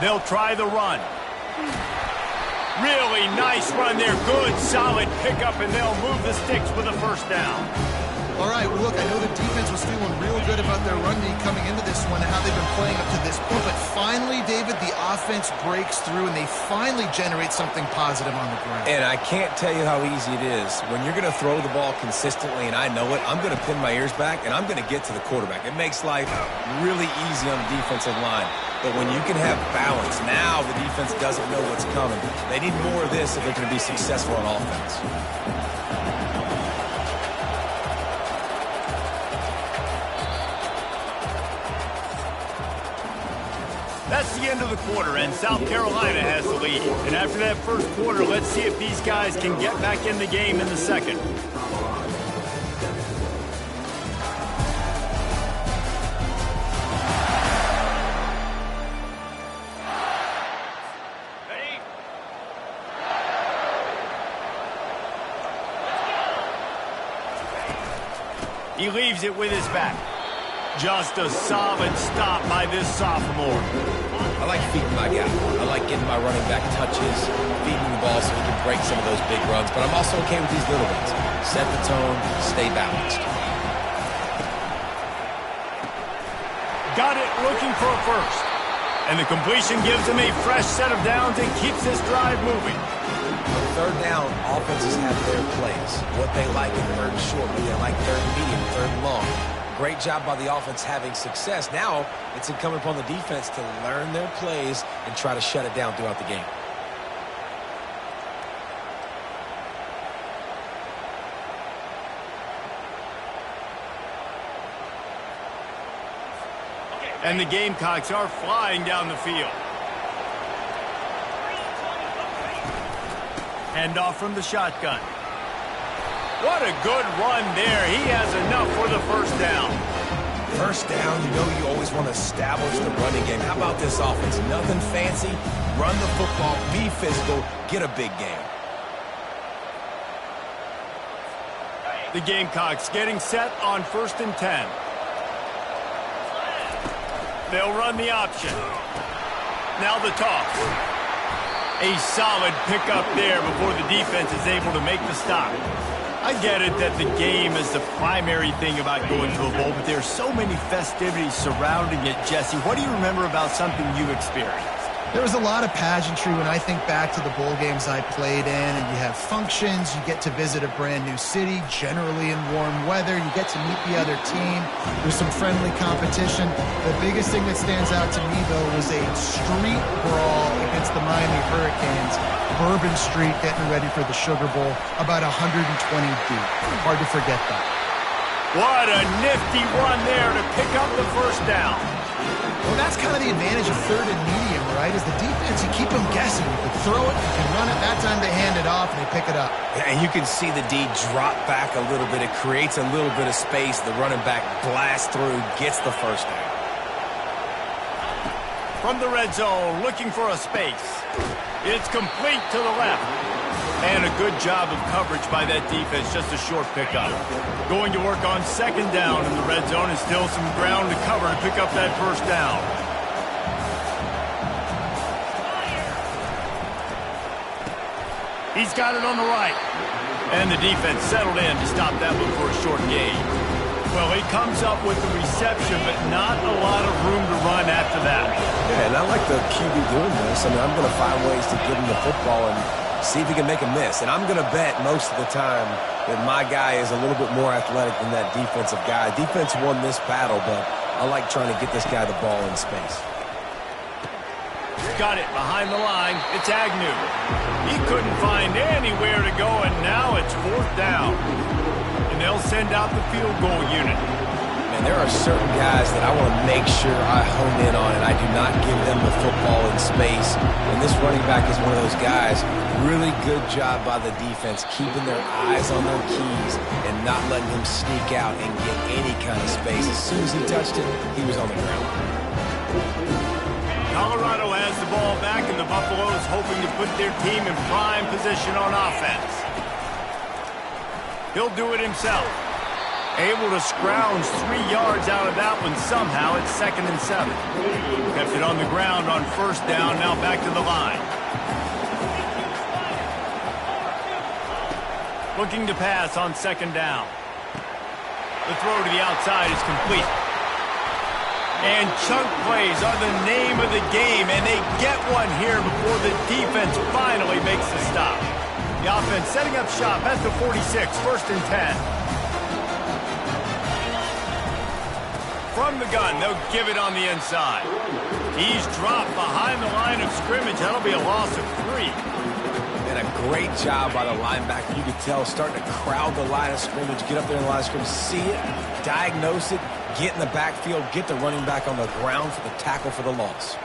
They'll try the run. Really nice run there. Good, solid pickup, and they'll move the sticks with a first down. All right, well, look, I know the defense was feeling real good about their run D coming into this one and how they've been playing up to this point. But finally, David, the offense breaks through, and they finally generate something positive on the ground. And I can't tell you how easy it is. When you're going to throw the ball consistently, and I know it, I'm going to pin my ears back, and I'm going to get to the quarterback. It makes life really easy on the defensive line. But when you can have balance, now the defense doesn't know what's coming. They need more of this if they're going to be successful on offense. That's the end of the quarter, and South Carolina has the lead. And after that first quarter, let's see if these guys can get back in the game in the second. He leaves it with his back. Just a solid stop by this sophomore. I like feeding my guy. I like getting my running back touches, feeding the ball so he can break some of those big runs. But I'm also okay with these little ones. Set the tone, stay balanced. Got it, looking for a first. And the completion gives him a fresh set of downs and keeps this drive moving. On third down, offenses have their plays. What they like in third and short, what they like third and medium, third and long. Great job by the offense having success. Now it's incumbent upon the defense to learn their plays and try to shut it down throughout the game. And the Gamecocks are flying down the field. Handoff from the shotgun. What a good run there. He has enough for the first down. First down, you know you always want to establish the running game. How about this offense? Nothing fancy. Run the football, be physical, get a big game. The Gamecocks getting set on 1st and 10. They'll run the option. Now the toss. A solid pickup there before the defense is able to make the stop. I get it that the game is the primary thing about going to a bowl, but there's so many festivities surrounding it, Jesse. What do you remember about something you experienced? There was a lot of pageantry when I think back to the bowl games I played in, and you have functions, you get to visit a brand new city, generally in warm weather, you get to meet the other team, there's some friendly competition. The biggest thing that stands out to me, though, was a street brawl against the Miami Hurricanes, Bourbon Street getting ready for the Sugar Bowl, about 120 deep. Hard to forget that. What a nifty run there to pick up the first down. Well, that's kind of the advantage of third and medium, right? Is the defense, you keep them guessing. You can throw it, you can run it. That time they hand it off and they pick it up. And you can see the D drop back a little bit. It creates a little bit of space. The running back blasts through, gets the first down. From the red zone, looking for a space. It's complete to the left. And a good job of coverage by that defense, just a short pickup. Going to work on 2nd down in the red zone and still some ground to cover to pick up that first down. He's got it on the right. And the defense settled in to stop that one for a short gain. Well, he comes up with the reception, but not a lot of room to run after that. Yeah, and I like the QB doing this. I mean, I'm going to find ways to give him the football and see if he can make a miss. And I'm going to bet most of the time that my guy is a little bit more athletic than that defensive guy. Defense won this battle, but I like trying to get this guy the ball in space. Got it behind the line. It's Agnew. He couldn't find anywhere to go, and now it's 4th down. And they'll send out the field goal unit. And there are certain guys that I want to make sure I hone in on, and I do not give them the football in space. And this running back is one of those guys. Really good job by the defense, keeping their eyes on their keys and not letting him sneak out and get any kind of space. As soon as he touched it, he was on the ground. Colorado has the ball back, and the Buffaloes hoping to put their team in prime position on offense. He'll do it himself. Able to scrounge 3 yards out of that one somehow. It's 2nd and 7. Kept it on the ground on 1st down. Now back to the line. Looking to pass on 2nd down. The throw to the outside is complete. And chunk plays are the name of the game, and they get one here before the defense finally makes the stop. The offense setting up shop at the 46, 1st and 10. From the gun, they'll give it on the inside. He's dropped behind the line of scrimmage. That'll be a loss of 3. And a great job by the linebacker. You could tell, starting to crowd the line of scrimmage, get up there in the line of scrimmage, see it, diagnose it, get in the backfield, get the running back on the ground for the tackle for the loss.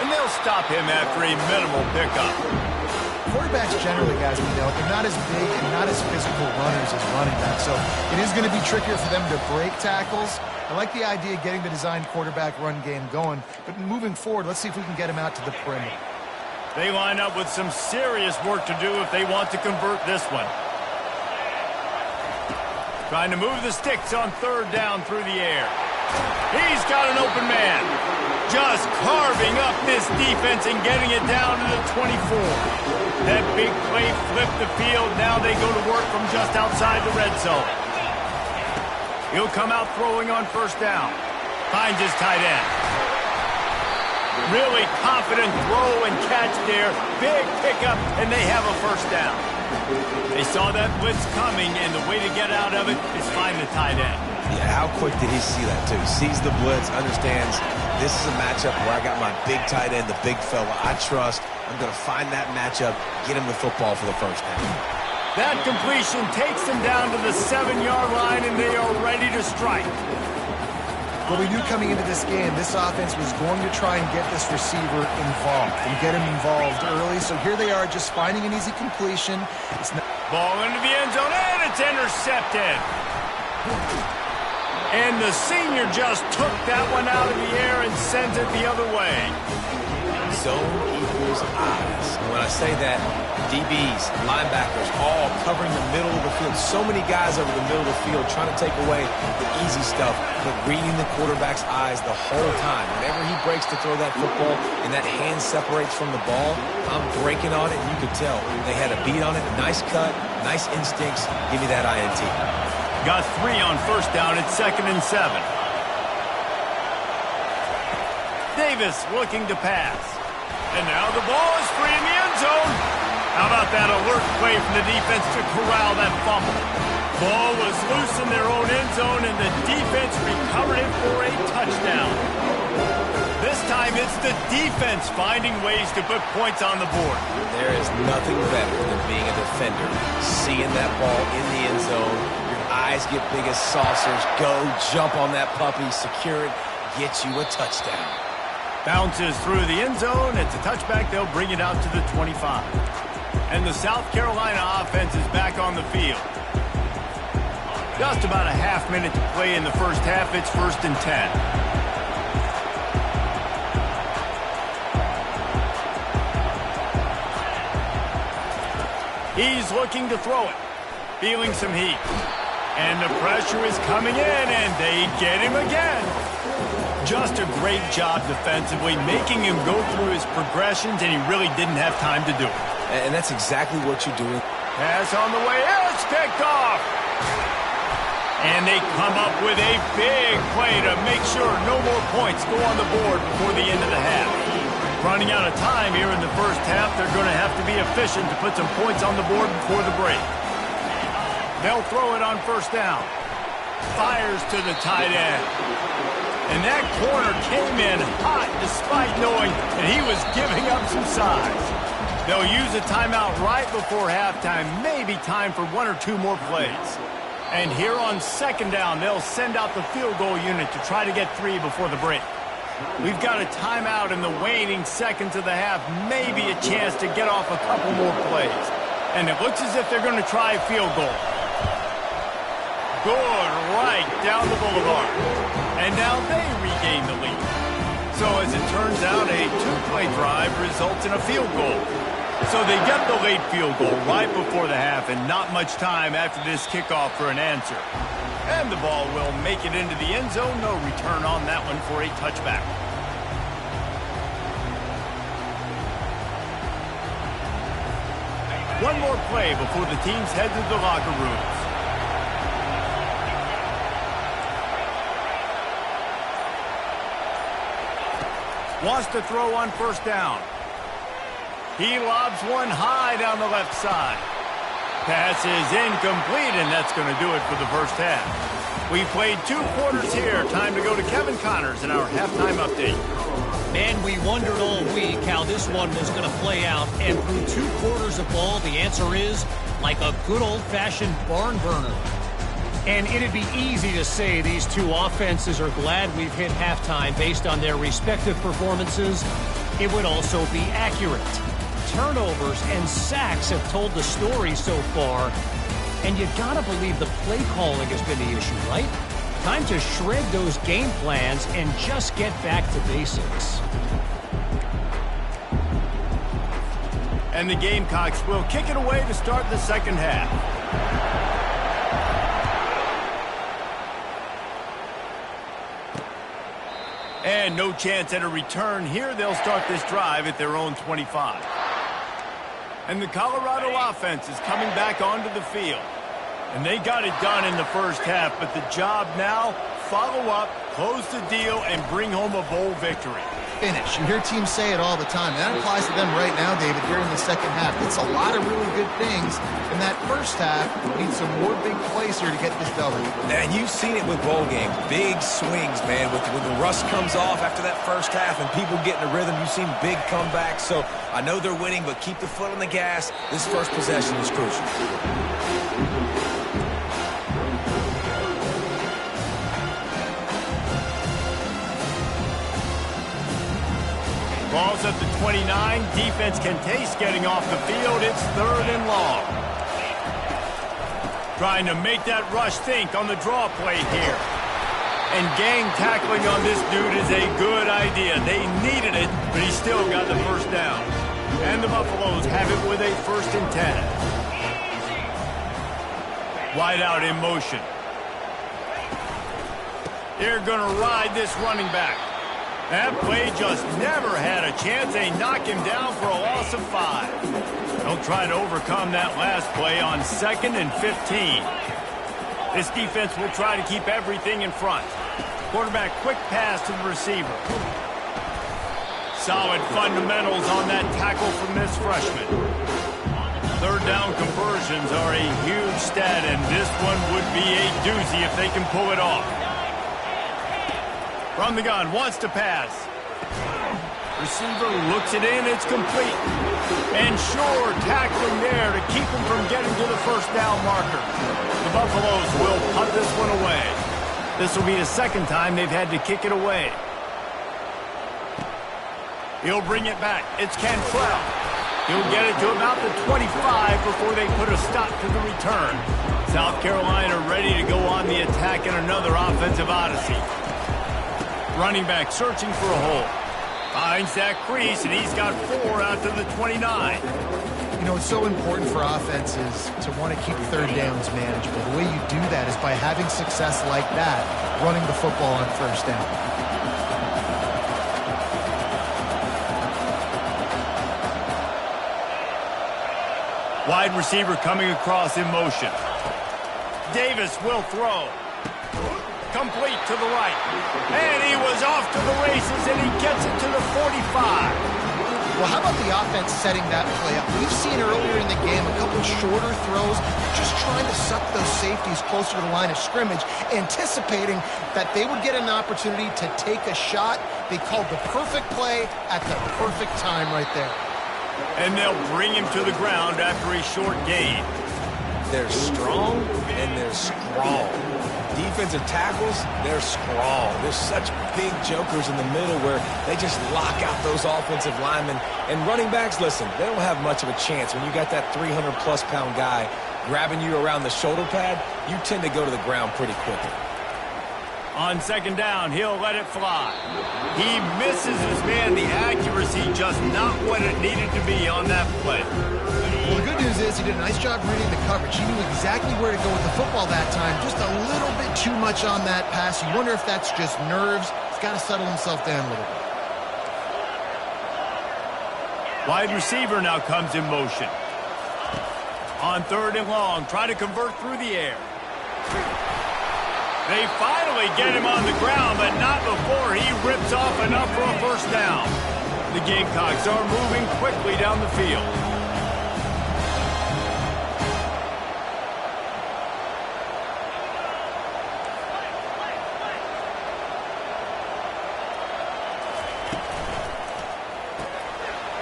And they'll stop him after a minimal pickup. Quarterbacks generally, guys, they're not as big and not as physical runners as running backs, so it is going to be trickier for them to break tackles. I like the idea of getting the design quarterback run game going, but moving forward, let's see if we can get him out to the perimeter. They line up with some serious work to do if they want to convert this one. Trying to move the sticks on 3rd down through the air. He's got an open man. Just carving up this defense and getting it down to the 24. That big play flipped the field. Now they go to work from just outside the red zone. He'll come out throwing on 1st down. Finds his tight end. Really confident throw and catch there. Big pickup, and they have a 1st down. They saw that blitz coming, and the way to get out of it is find the tight end. Yeah, how quick did he see that, too? Sees the blitz, understands this is a matchup where I got my big tight end, the big fella I trust. I'm going to find that matchup, get him the football for the 1st down. That completion takes them down to the 7-yard line, and they are ready to strike. Well, we knew coming into this game, this offense was going to try and get this receiver involved and get him involved early. So here they are just finding an easy completion. Ball into the end zone, and it's intercepted. And the senior just took that one out of the air and sends it the other way. Zone equals eyes. When I say that, DBs, linebackers, all covering the middle of the field. So many guys over the middle of the field trying to take away the easy stuff, but reading the quarterback's eyes the whole time. Whenever he breaks to throw that football and that hand separates from the ball, I'm breaking on it, and you could tell. They had a beat on it, nice cut, nice instincts. Give me that INT. Got 3 on 1st down. It's 2nd and 7. Davis looking to pass. And now the ball is free in the end zone. How about that alert play from the defense to corral that fumble? Ball was loose in their own end zone, and the defense recovered it for a touchdown. This time it's the defense finding ways to put points on the board. There is nothing better than being a defender, seeing that ball in the end zone. Your eyes get big as saucers. Go, jump on that puppy, secure it, get you a touchdown. Bounces through the end zone. It's a touchback. They'll bring it out to the 25. And the South Carolina offense is back on the field. Just about a half-minute to play in the 1st half. It's 1st and 10. He's looking to throw it. Feeling some heat. And the pressure is coming in, and they get him again. Just a great job defensively, making him go through his progressions, and he really didn't have time to do it. And that's exactly what you're doing. Pass on the way. It's picked off. And they come up with a big play to make sure no more points go on the board before the end of the half. Running out of time here in the 1st half, they're going to have to be efficient to put some points on the board before the break. They'll throw it on 1st down. Fires to the tight end. And that corner came in hot despite knowing that he was giving up some size. They'll use a timeout right before halftime. Maybe time for 1 or 2 more plays. And here on 2nd down, they'll send out the field goal unit to try to get 3 before the break. We've got a timeout in the waning seconds of the half. Maybe a chance to get off a couple more plays. And it looks as if they're going to try a field goal. Good right down the boulevard. And now they regain the lead. So as it turns out, a 2-play drive results in a field goal. So they get the late field goal right before the half and not much time after this kickoff for an answer. And the ball will make it into the end zone. No return on that one for a touchback. One more play before the teams head to the locker rooms. Wants to throw on first down. He lobs one high down the left side. Pass is incomplete, and that's going to do it for the first half. We played 2 quarters here. Time to go to Kevin Connors in our halftime update. Man, we wondered all week how this one was going to play out, and through 2 quarters of ball, the answer is like a good old-fashioned barn burner. And it'd be easy to say these 2 offenses are glad we've hit halftime based on their respective performances. It would also be accurate. Turnovers and sacks have told the story so far, and you gotta believe the play calling has been the issue, right? Time to shred those game plans and just get back to basics. And the Gamecocks will kick it away to start the second half. And no chance at a return here. They'll start this drive at their own 25. And the Colorado offense is coming back onto the field. And they got it done in the first half, but the job now, follow up, close the deal, and bring home a bowl victory. Finish. You hear teams say it all the time. That applies to them right now, David, here in the second half. It's a lot of really good things. In that first half, need some more big plays here to get this W. Man, you've seen it with bowl games. Big swings, man. When the rust comes off after that first half and people get in a rhythm, you've seen big comebacks. So I know they're winning, but keep the foot on the gas. This first possession is crucial. Ball's at the 29. Defense can taste getting off the field. It's 3rd and long. Trying to make that rush think on the draw play here. And gang tackling on this dude is a good idea. They needed it, but he still got the first down. And the Buffaloes have it with a 1st and 10. Wide out in motion. They're going to ride this running back. That play just never had a chance. They knock him down for a loss of 5. They'll try to overcome that last play on 2nd and 15. This defense will try to keep everything in front. Quarterback quick pass to the receiver. Solid fundamentals on that tackle from this freshman. 3rd down conversions are a huge stat, and this one would be a doozy if they can pull it off. From the gun, wants to pass. Receiver looks it in, it's complete. And sure, tackling there to keep him from getting to the first down marker. The Buffaloes will punt this one away. This will be the 2nd time they've had to kick it away. He'll bring it back. It's Cantrell. He'll get it to about the 25 before they put a stop to the return. South Carolina ready to go on the attack in another offensive odyssey. Running back searching for a hole. Finds that crease, and he's got 4 out to the 29. You know, it's so important for offenses to want to keep 3rd downs manageable. The way you do that is by having success like that, running the football on 1st down. Wide receiver coming across in motion. Davis will throw. Complete to the right. And he was off to the races, and he gets it to the 45. Well, how about the offense setting that play up? We've seen earlier in the game a couple shorter throws, just trying to suck those safeties closer to the line of scrimmage, anticipating that they would get an opportunity to take a shot. They called the perfect play at the perfect time right there. And they'll bring him to the ground after a short gain. They're strong and they're strong. Defensive tackles, they're strong. There's such big jokers in the middle where they just lock out those offensive linemen. And running backs, listen, they don't have much of a chance. When you got that 300-plus pound guy grabbing you around the shoulder pad, you tend to go to the ground pretty quickly. On second down, he'll let it fly. He misses his man. The accuracy just not what it needed to be on that play. Well, the good news is he did a nice job reading the coverage. He knew exactly where to go with the football that time. Just a little bit too much on that pass. You wonder if that's just nerves. He's got to settle himself down a little bit. Wide receiver now comes in motion. On third and long, try to convert through the air. They finally get him on the ground, but not before he rips off enough for a first down. The Gamecocks are moving quickly down the field.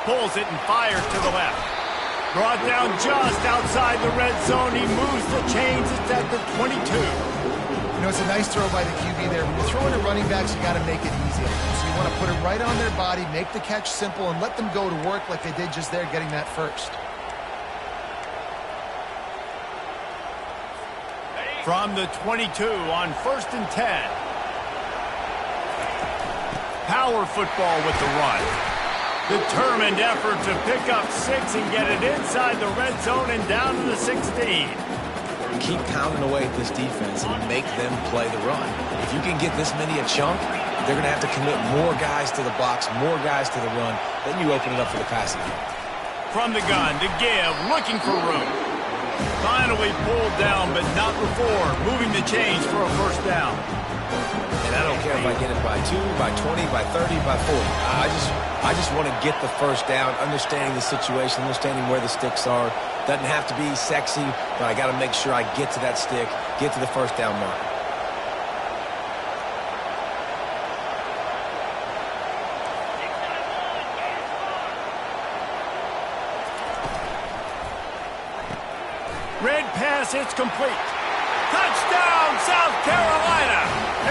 Pulls it and fires to the left. Brought down just outside the red zone. He moves the chains. It's at the 22. You know, it's a nice throw by the QB there. When you're throwing to running backs, you got to make it easy. So you want to put it right on their body, make the catch simple, and let them go to work like they did just there, getting that first. From the 22 on 1st and 10. Power football with the run. Determined effort to pick up 6 and get it inside the red zone and down to the 16. Keep pounding away at this defense and make them play the run. If you can get this many a chunk, they're going to have to commit more guys to the box, more guys to the run. Then you open it up for the passing game. From the gun to give, looking for room. Finally pulled down, but not before moving the chains for a first down. And I don't care if I get it by 2, by 20, by 30, by 40. I just want to get the first down, understanding the situation, understanding where the sticks are. Doesn't have to be sexy, but I got to make sure I get to that stick, get to the first down mark. Red pass, it's complete. Touchdown, South Carolina!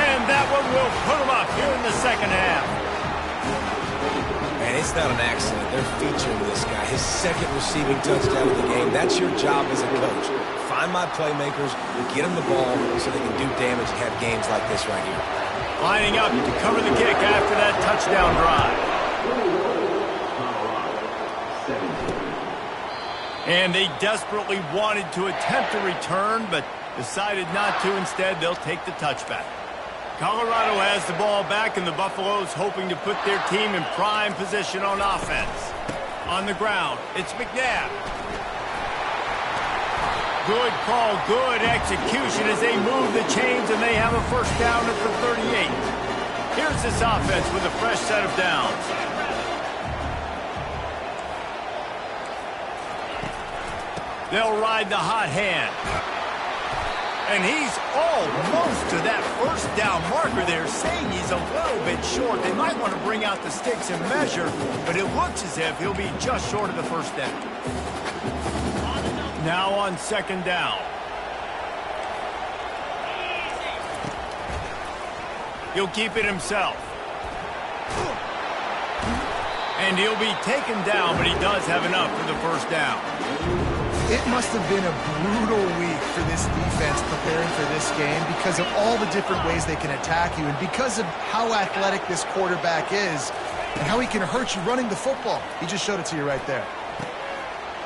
And that one will put them up here in the second half. And it's not an accident. They're featuring this guy. His second receiving touchdown of the game. That's your job as a coach. Find my playmakers, get them the ball so they can do damage and have games like this right here. Lining up to cover the kick after that touchdown drive. And they desperately wanted to attempt a return, but decided not to. Instead, they'll take the touchback. Colorado has the ball back, and the Buffaloes hoping to put their team in prime position on offense. On the ground, it's McNabb. Good call, good execution as they move the chains, and they have a first down at the 38. Here's this offense with a fresh set of downs. They'll ride the hot hand. And he's almost to that first down marker there, saying he's a little bit short. They might want to bring out the sticks and measure, but it looks as if he'll be just short of the first down. Now on second down. He'll keep it himself. And he'll be taken down, but he does have enough for the first down. It must have been a brutal week for this defense preparing for this game because of all the different ways they can attack you and because of how athletic this quarterback is and how he can hurt you running the football. He just showed it to you right there.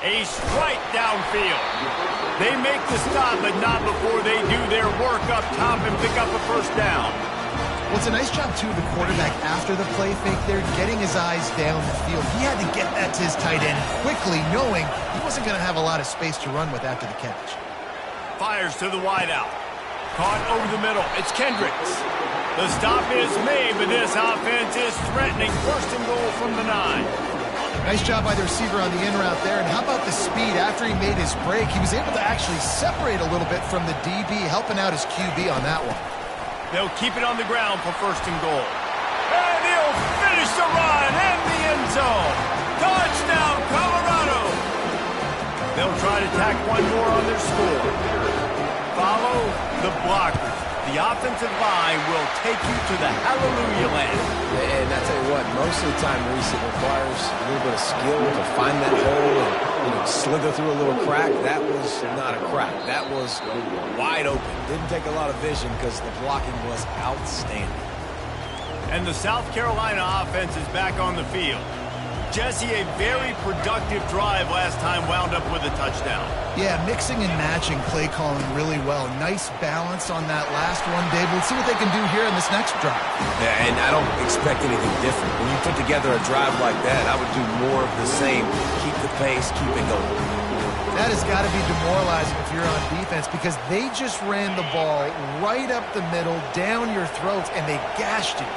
A strike downfield. They make the stop, but not before they do their work up top and pick up a first down. Well, it's a nice job, too, of the quarterback after the play fake there, getting his eyes down the field. He had to get that to his tight end quickly, knowing he wasn't going to have a lot of space to run with after the catch. Fires to the wideout. Caught over the middle. It's Kendricks. The stop is made, but this offense is threatening. First and goal from the 9. Nice job by the receiver on the in route there. And how about the speed after he made his break? He was able to actually separate a little bit from the DB, helping out his QB on that one. They'll keep it on the ground for first and goal. And he'll finish the run in the end zone. Touchdown, Colorado. They'll try to tack one more on their score. Follow the blockers. The offensive line will take you to the hallelujah land. And I tell you what, most of the time, Reese, it requires a little bit of skill to find that hole and slither through a little crack. That was not a crack. That was wide open. Didn't take a lot of vision because the blocking was outstanding. And the South Carolina offense is back on the field. Jesse, a very productive drive last time wound up with a touchdown. Yeah, mixing and matching play calling really well. Nice balance on that last one, Dave. Let's see what they can do here in this next drive. Yeah, and I don't expect anything different. When you put together a drive like that, I would do more of the same. Keep the pace, keep it going. That has got to be demoralizing if you're on defense because they just ran the ball right up the middle, down your throats, and they gashed you.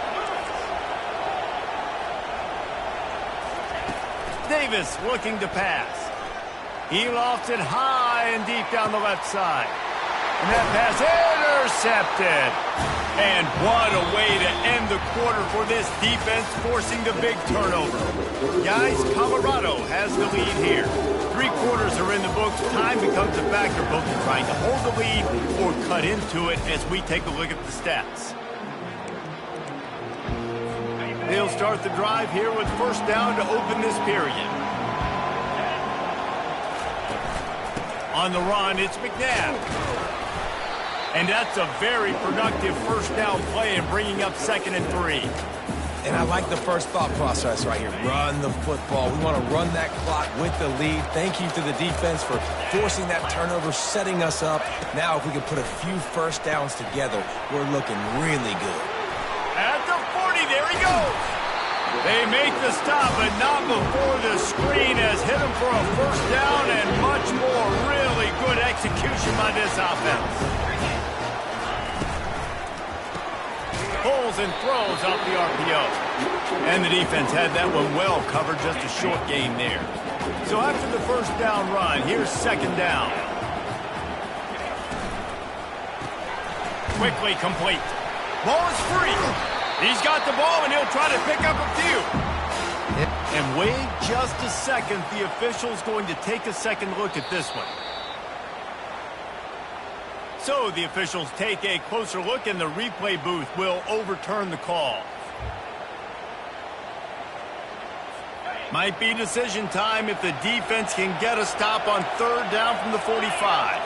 Davis looking to pass. He lofts it high and deep down the left side. And that pass intercepted. And what a way to end the quarter for this defense, forcing the big turnover. Guys, Colorado has the lead here. 3 quarters are in the books. Time becomes a factor both in trying to hold the lead or cut into it as we take a look at the stats. They'll start the drive here with first down to open this period. On the run, it's McNabb. And that's a very productive first down play and bringing up 2nd and 3. And I like the first thought process right here. Run the football. We want to run that clock with the lead. Thank you to the defense for forcing that turnover, setting us up. Now if we can put a few first downs together, we're looking really good. At the 40, there he goes. They make the stop, but not before the screen has hit him for a first down and much more. Really good execution by this offense. Pulls and throws off the RPO. And the defense had that one well covered, just a short gain there. So after the first down run, here's 2nd down. Quickly complete. Ball is free. He's got the ball, and he'll try to pick up a few. And wait just a second. The official's going to take a second look at this one. So the officials take a closer look, and the replay booth will overturn the call. Might be decision time if the defense can get a stop on 3rd down from the 45.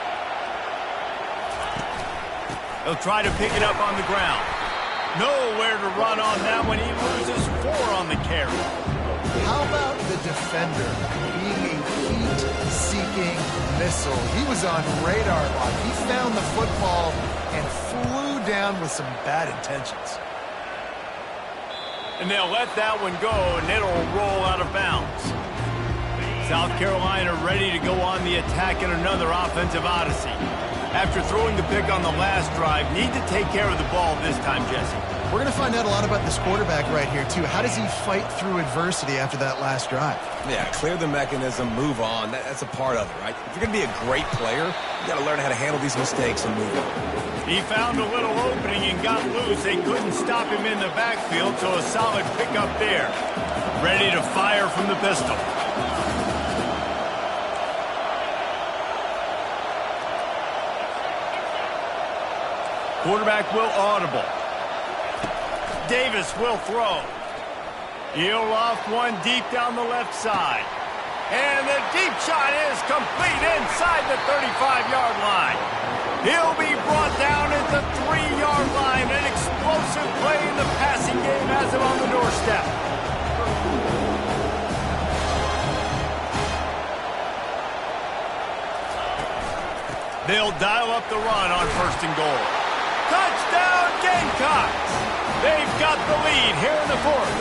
He'll try to pick it up on the ground. Nowhere to run on that one. He loses 4 on the carry. How about the defender being a heat-seeking missile? He was on radar lock. He found the football and flew down with some bad intentions. And they'll let that one go, and it'll roll out of bounds. South Carolina ready to go on the attack in another offensive odyssey. After throwing the pick on the last drive, need to take care of the ball this time, Jesse. We're going to find out a lot about this quarterback right here, too. How does he fight through adversity after that last drive? Yeah, clear the mechanism, move on. That's a part of it, right? If you're going to be a great player, you got to learn how to handle these mistakes and move on. He found a little opening and got loose. They couldn't stop him in the backfield, so a solid pickup there. Ready to fire from the pistol. Quarterback will audible. Davis will throw. He'll loft one deep down the left side. And the deep shot is complete inside the 35-yard line. He'll be brought down at the 3-yard line. An explosive play in the passing game has him on the doorstep. They'll dial up the run on 1st and goal. Touchdown, Gamecocks! They've got the lead here in the 4th.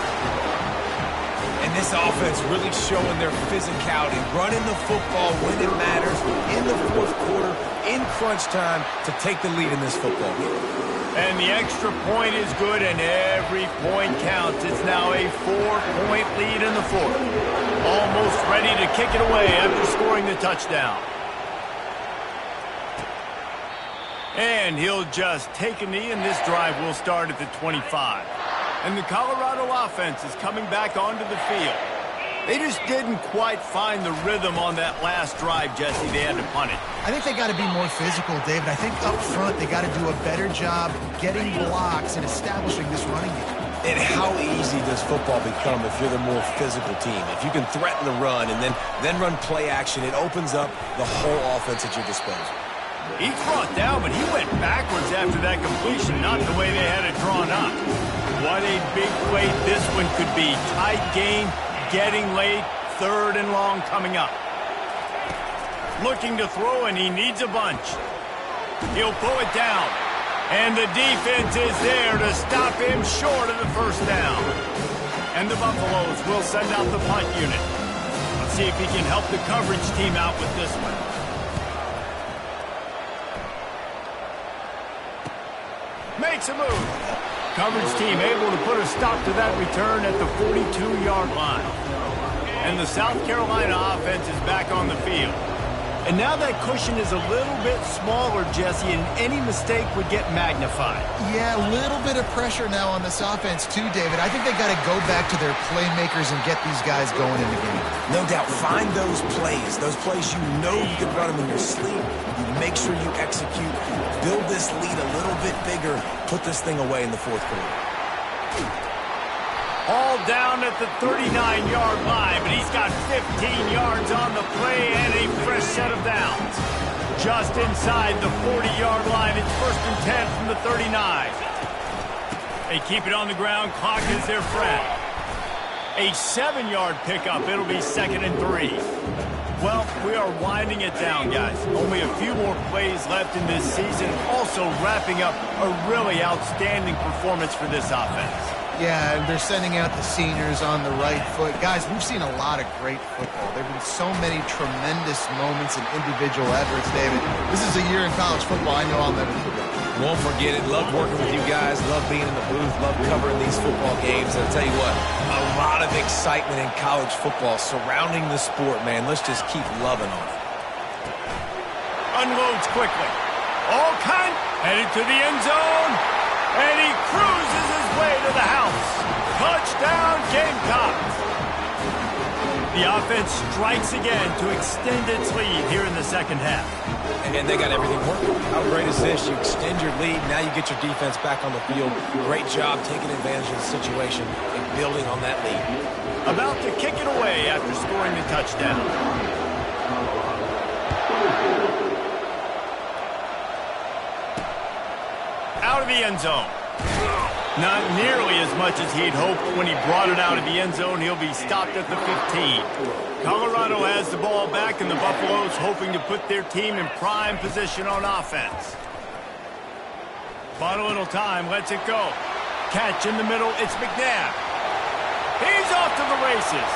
And this offense really showing their physicality, running the football when it matters, in the 4th quarter, in crunch time, to take the lead in this football game. And the extra point is good, and every point counts. It's now a 4-point lead in the 4th. Almost ready to kick it away after scoring the touchdown. And he'll just take a knee, and this drive will start at the 25. And the Colorado offense is coming back onto the field. They just didn't quite find the rhythm on that last drive, Jesse. They had to punt it. I think they got to be more physical, David. I think up front they got to do a better job getting blocks and establishing this running game. And how easy does football become if you're the more physical team? If you can threaten the run and then run play action, it opens up the whole offense at your disposal. He's brought down, but he went backwards after that completion, not the way they had it drawn up. What a big play this one could be. Tight game, getting late, 3rd and long coming up. Looking to throw, and he needs a bunch. He'll pull it down. And the defense is there to stop him short of the 1st down. And the Buffaloes will send out the punt unit. Let's see if he can help the coverage team out with this one. Makes a move. Coverage team able to put a stop to that return at the 42-yard line. And the South Carolina offense is back on the field. And now that cushion is a little bit smaller, Jesse, and any mistake would get magnified. Yeah, a little bit of pressure now on this offense too, David. I think they got to go back to their playmakers and get these guys going in the game. No doubt. Find those plays you know you can run them in your sleep. You make sure you execute. Build this lead a little bit bigger. Put this thing away in the 4th quarter. All down at the 39-yard line, but he's got 15 yards on the play and a fresh set of downs. Just inside the 40-yard line, it's 1st and 10 from the 39. They keep it on the ground, clock is their friend. A 7-yard pickup, it'll be 2nd and 3. Well, we are winding it down, guys. Only a few more plays left in this season, also wrapping up a really outstanding performance for this offense. Yeah, and they're sending out the seniors on the right foot. Guys, we've seen a lot of great football. There have been so many tremendous moments and individual efforts, David. This is a year in college football I know I'll never forget. Won't forget it. Love working with you guys. Love being in the booth. Love covering these football games. And I'll tell you what, a lot of excitement in college football surrounding the sport, man. Let's just keep loving on it. Unloads quickly. All kind, headed to the end zone. And he cruises his way to the house. Touchdown, Gamecocks. The offense strikes again to extend its lead here in the 2nd half. And they got everything working. How great is this? You extend your lead. Now you get your defense back on the field. Great job taking advantage of the situation and building on that lead. About to kick it away after scoring the touchdown. Out of the end zone. Not nearly as much as he'd hoped when he brought it out of the end zone. He'll be stopped at the 15. Colorado has the ball back, and the Buffaloes hoping to put their team in prime position on offense. Bought a little time, lets it go. Catch in the middle, it's McNabb. He's off to the races.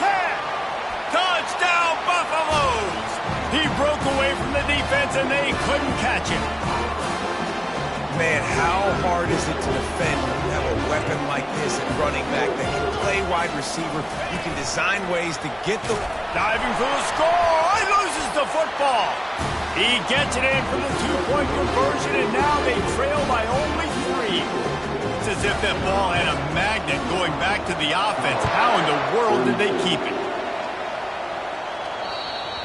10. Touchdown, Buffaloes! He broke away from the defense, and they couldn't catch him. Man, how hard is it to defend when you have a weapon like this at running back that can play wide receiver? You can design ways to get the... Diving for the score! He loses the football! He gets it in for the 2-point conversion, and now they trail by only 3. It's as if that ball had a magnet going back to the offense. How in the world did they keep it?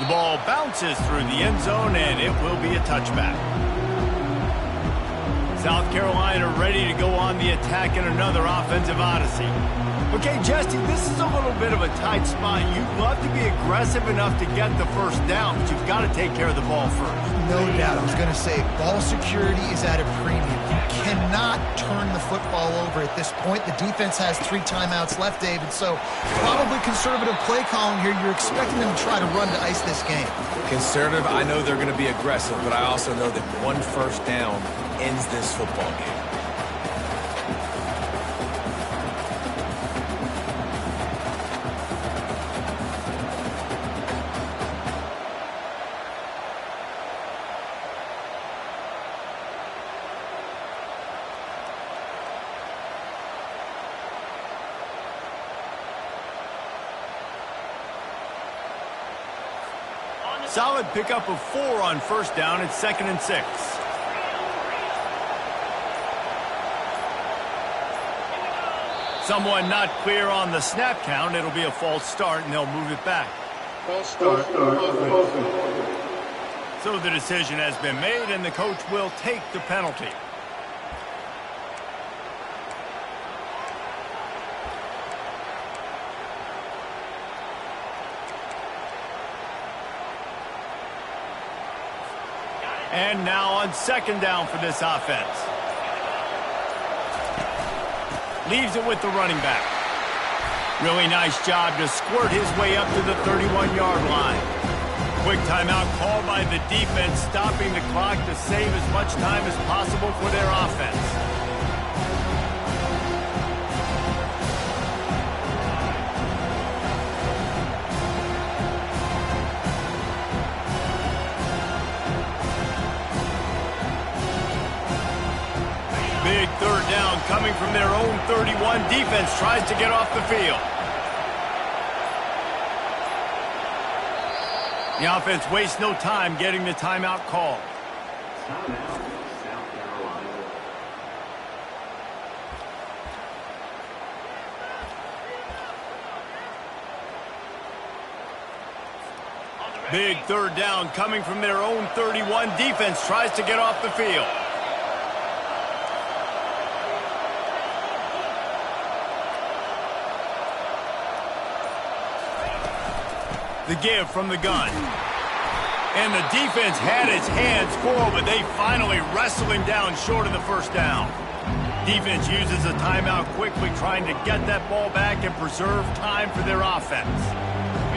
The ball bounces through the end zone, and it will be a touchback. South Carolina ready to go on the attack in another offensive odyssey. Okay, Jesse, this is a little bit of a tight spot. You'd love to be aggressive enough to get the 1st down, but you've got to take care of the ball first. No doubt. I was going to say, ball security is at a premium. You cannot turn the football over at this point. The defense has 3 timeouts left, David, so probably conservative play calling here. You're expecting them to try to run to ice this game. Conservative, I know they're going to be aggressive, but I also know that 1 first down ends this football game. Solid pickup of 4 on 1st down. It's 2nd and 6. Someone not clear on the snap count. It'll be a false start, and they'll move it back. False start. So the decision has been made, and the coach will take the penalty. And now on second down for this offense. Leaves it with the running back. Really nice job to squirt his way up to the 31-yard line. Quick timeout called by the defense, stopping the clock to save as much time as possible for their offense. Big third down coming from their own 31. Defense tries to get off the field. The offense wastes no time getting the timeout called. Big third down coming from their own 31. Defense tries to get off the field. The give from the gun. And the defense had its hands full, but they finally wrestle him down short of the first down. Defense uses a timeout quickly, trying to get that ball back and preserve time for their offense.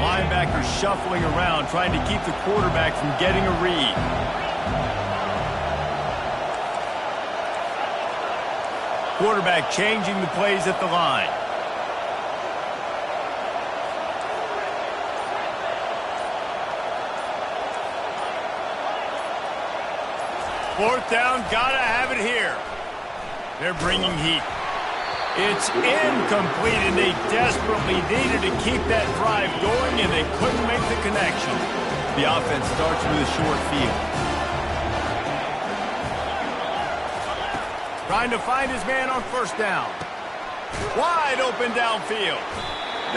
Linebackers shuffling around, trying to keep the quarterback from getting a read. Quarterback changing the plays at the line. Fourth down, gotta have it here. They're bringing heat. It's incomplete, and they desperately needed to keep that drive going, and they couldn't make the connection. The offense starts with a short field. Trying to find his man on first down. Wide open downfield.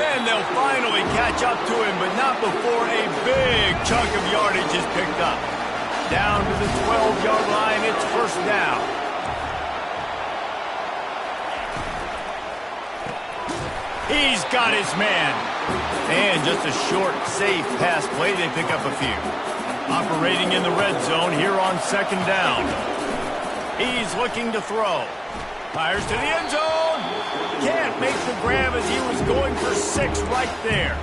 Then they'll finally catch up to him, but not before a big chunk of yardage is picked up. Down to the 12-yard line, it's first down. He's got his man. And just a short, safe pass play, they pick up a few. Operating in the red zone here on second down. He's looking to throw. Fires to the end zone. Can't make the grab as he was going for 6 right there.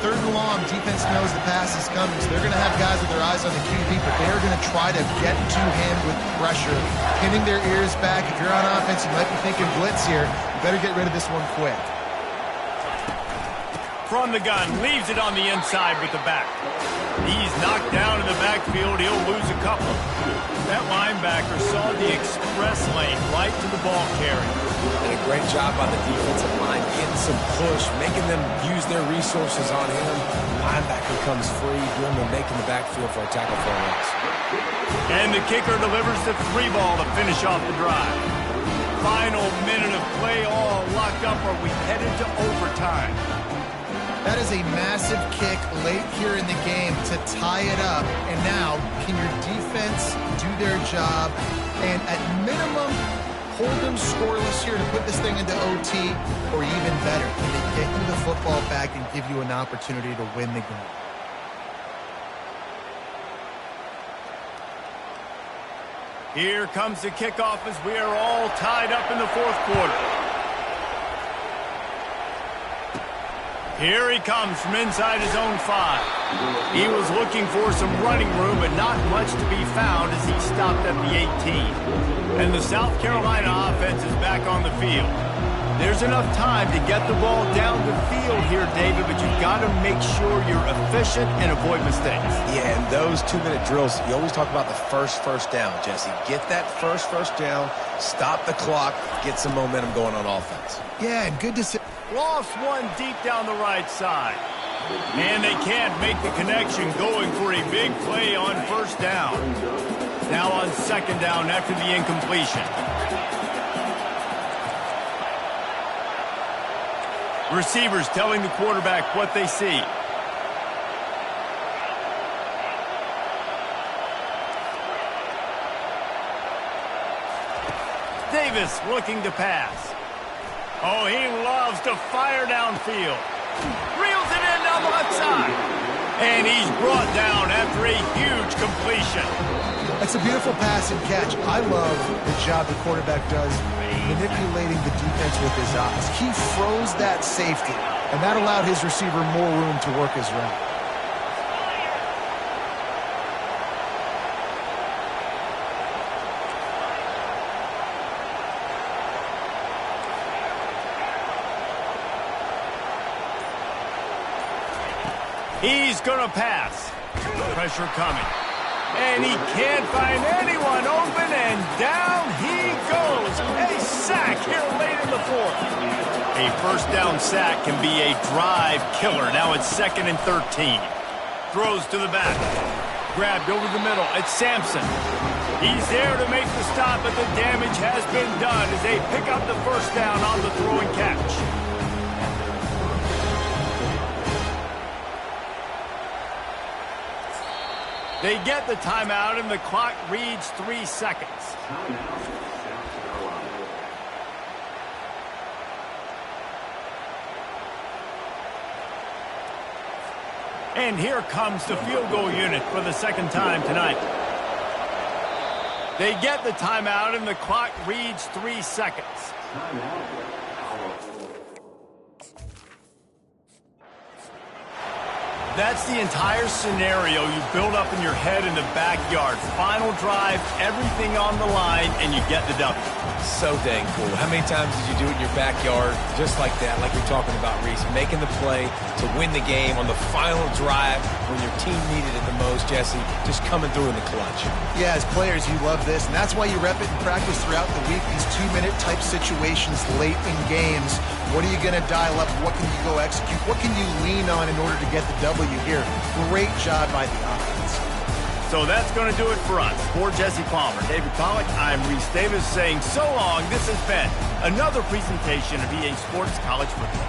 Third and long, defense knows the pass is coming, so they're going to have guys with their eyes on the QB, but they're going to try to get to him with pressure, pinning their ears back. If you're on offense, you might be thinking blitz here. You better get rid of this one quick. From the gun, leaves it on the inside with the back. He's knocked down in the backfield. He'll lose a couple. That linebacker saw the express lane right to the ball carrier. And a great job by the defensive line, getting some push, making them use their resources on him. Linebacker comes free, doing the making the backfield for a tackle for a loss. And the kicker delivers the 3 ball to finish off the drive. Final minute of play, all locked up, or we headed to overtime. That is a massive kick late here in the game to tie it up. And now, can your defense do their job and at minimum hold them scoreless here to put this thing into OT? Or even better, can they get you the football back and give you an opportunity to win the game? Here comes the kickoff as we are all tied up in the fourth quarter. Here he comes from inside his own 5. He was looking for some running room, but not much to be found as he stopped at the 18. And the South Carolina offense is back on the field. There's enough time to get the ball down the field here, David, but you've got to make sure you're efficient and avoid mistakes. Yeah, and those 2-minute drills, you always talk about the first down, Jesse. Get that first down, stop the clock, get some momentum going on offense. Yeah, and good to see. Lost one deep down the right side. And they can't make the connection, going for a big play on first down. Now on second down after the incompletion. Receivers telling the quarterback what they see. Davis looking to pass. Oh, he loves to fire downfield. Reels it in down the left side. And he's brought down after a huge completion. It's a beautiful pass and catch. I love the job the quarterback does manipulating the defense with his eyes. He froze that safety, and that allowed his receiver more room to work his route. He's going to pass. Pressure coming. And he can't find anyone open, and down he goes. A sack here late in the fourth. A first down sack can be a drive killer. Now it's 2nd and 13. Throws to the back. Grabbed over the middle. It's Sampson. He's there to make the stop, but the damage has been done as they pick up the first down on the throw and catch. They get the timeout, and the clock reads 3 seconds. And here comes the field goal unit for the second time tonight. They get the timeout, and the clock reads 3 seconds. That's the entire scenario you build up in your head in the backyard. Final drive, everything on the line, and you get the W. So dang cool. How many times did you do it in your backyard just like that, like you're talking about, Reese? Making the play to win the game on the final drive when your team needed it the most, Jesse. Just coming through in the clutch. Yeah, as players, you love this, and that's why you rep it in practice throughout the week, these 2-minute type situations late in games. What are you going to dial up? What can you go execute? What can you lean on in order to get the W here? Great job by the offense. So that's going to do it for us. For Jesse Palmer, David Pollack, I'm Reese Davis saying so long. This has been another presentation of EA Sports College Football.